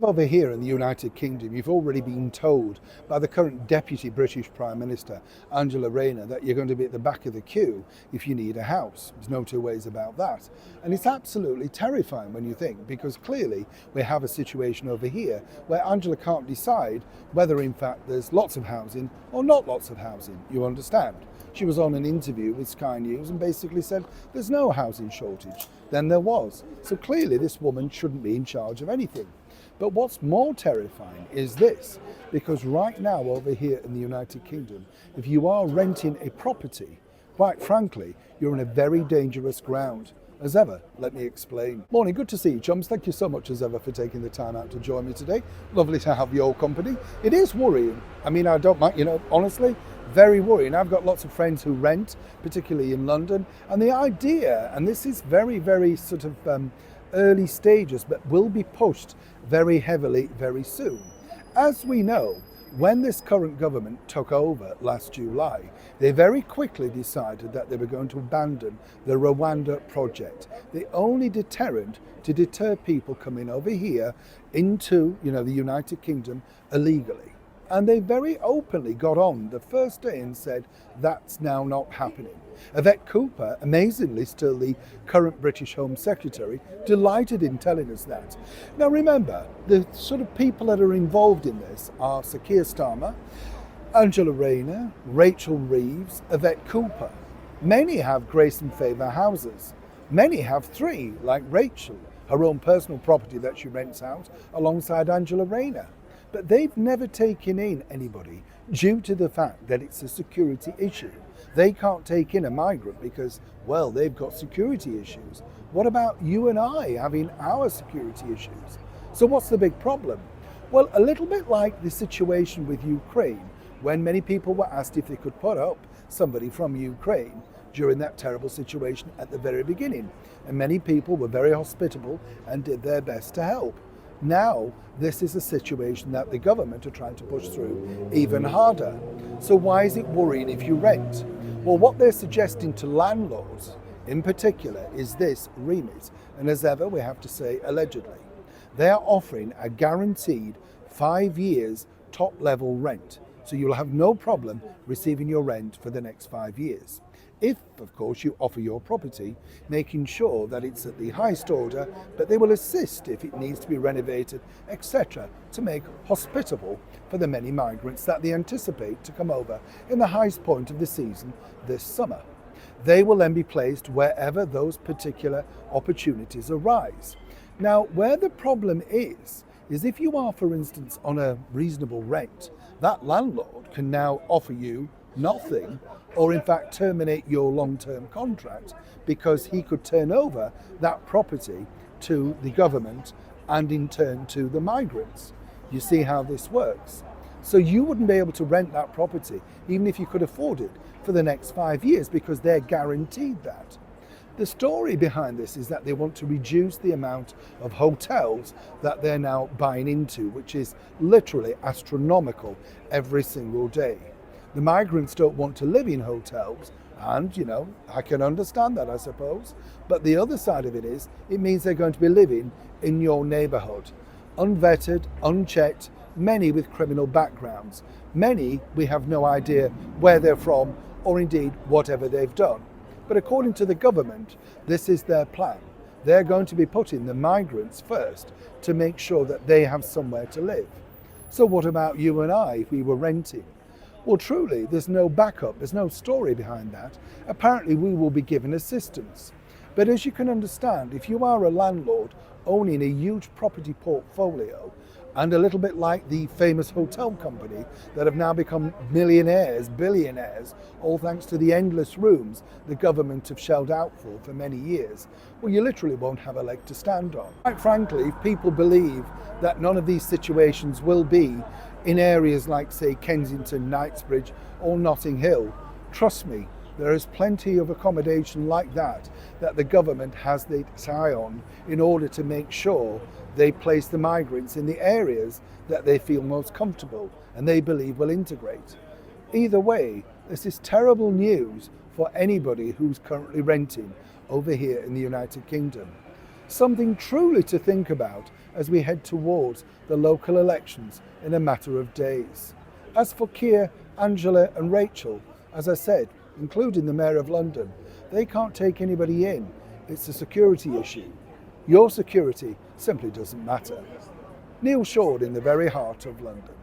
Over here in the United Kingdom, you've already been told by the current Deputy British Prime Minister, Angela Rayner, that you're going to be at the back of the queue if you need a house. There's no two ways about that. And it's absolutely terrifying when you think, because clearly we have a situation over here where Angela can't decide whether in fact there's lots of housing or not lots of housing. You understand? She was on an interview with Sky News and basically said there's no housing shortage. Then there was. So clearly this woman shouldn't be in charge of anything. But what's more terrifying is this, because right now over here in the United Kingdom, if you are renting a property, quite frankly, you're in a very dangerous ground. As ever, let me explain. Morning, good to see you, chums. Thank you so much as ever for taking the time out to join me today. Lovely to have your company. It is worrying. I mean, I don't mind, honestly, very worrying. I've got lots of friends who rent, particularly in London, and the idea, and this is very, very sort of early stages, but will be pushed very heavily very soon. As we know, when this current government took over last July, they very quickly decided that they were going to abandon the Rwanda project, the only deterrent to deter people coming over here into the United Kingdom illegally. And they very openly got on the first day and said that's now not happening. Yvette Cooper, amazingly still the current British Home Secretary, delighted in telling us that. Now remember, the sort of people that are involved in this are Sir Keir Starmer, Angela Rayner, Rachel Reeves, Yvette Cooper. Many have grace and favour houses. Many have three, like Rachel, her own personal property that she rents out alongside Angela Rayner. But they've never taken in anybody due to the fact that it's a security issue. They can't take in a migrant because, well, they've got security issues. What about you and I having our security issues? So what's the big problem? Well, a little bit like the situation with Ukraine, when many people were asked if they could put up somebody from Ukraine during that terrible situation at the very beginning. And many people were very hospitable and did their best to help. Now, this is a situation that the government are trying to push through even harder. So why is it worrying if you rent? Well, what they're suggesting to landlords in particular is this remit. And as ever, we have to say allegedly. They are offering a guaranteed 5 years top level rent. So you'll have no problem receiving your rent for the next 5 years. If, of course, you offer your property, making sure that it's at the highest order, but they will assist if it needs to be renovated, etc., to make hospitable for the many migrants that they anticipate to come over in the highest point of the season this summer. They will then be placed wherever those particular opportunities arise. Now, where the problem is if you are, for instance, on a reasonable rent, that landlord can now offer you nothing, or in fact terminate your long-term contract, because he could turn over that property to the government and in turn to the migrants. You see how this works? So you wouldn't be able to rent that property, even if you could afford it, for the next 5 years, because they're guaranteed that. The story behind this is that they want to reduce the amount of hotels that they're now buying into, which is literally astronomical every single day. The migrants don't want to live in hotels, and I can understand that, I suppose. But the other side of it is, it means they're going to be living in your neighbourhood, unvetted, unchecked, many with criminal backgrounds. Many, we have no idea where they're from, or indeed whatever they've done. But according to the government, this is their plan. They're going to be putting the migrants first to make sure that they have somewhere to live. So what about you and I if we were renting? Well, truly, there's no backup, there's no story behind that. Apparently, we will be given assistance. But as you can understand, if you are a landlord owning a huge property portfolio, and a little bit like the famous hotel company that have now become millionaires, billionaires, all thanks to the endless rooms the government have shelled out for many years, well, you literally won't have a leg to stand on. Quite frankly, if people believe that none of these situations will be in areas like, say, Kensington, Knightsbridge or Notting Hill, trust me, there is plenty of accommodation like that the government has its eye on in order to make sure they place the migrants in the areas that they feel most comfortable and they believe will integrate. Either way, this is terrible news for anybody who's currently renting over here in the United Kingdom. Something truly to think about as we head towards the local elections in a matter of days. As for Keir, Angela and Rachel, as I said, including the Mayor of London, they can't take anybody in. It's a security issue. Your security simply doesn't matter. Neil Short in the very heart of London.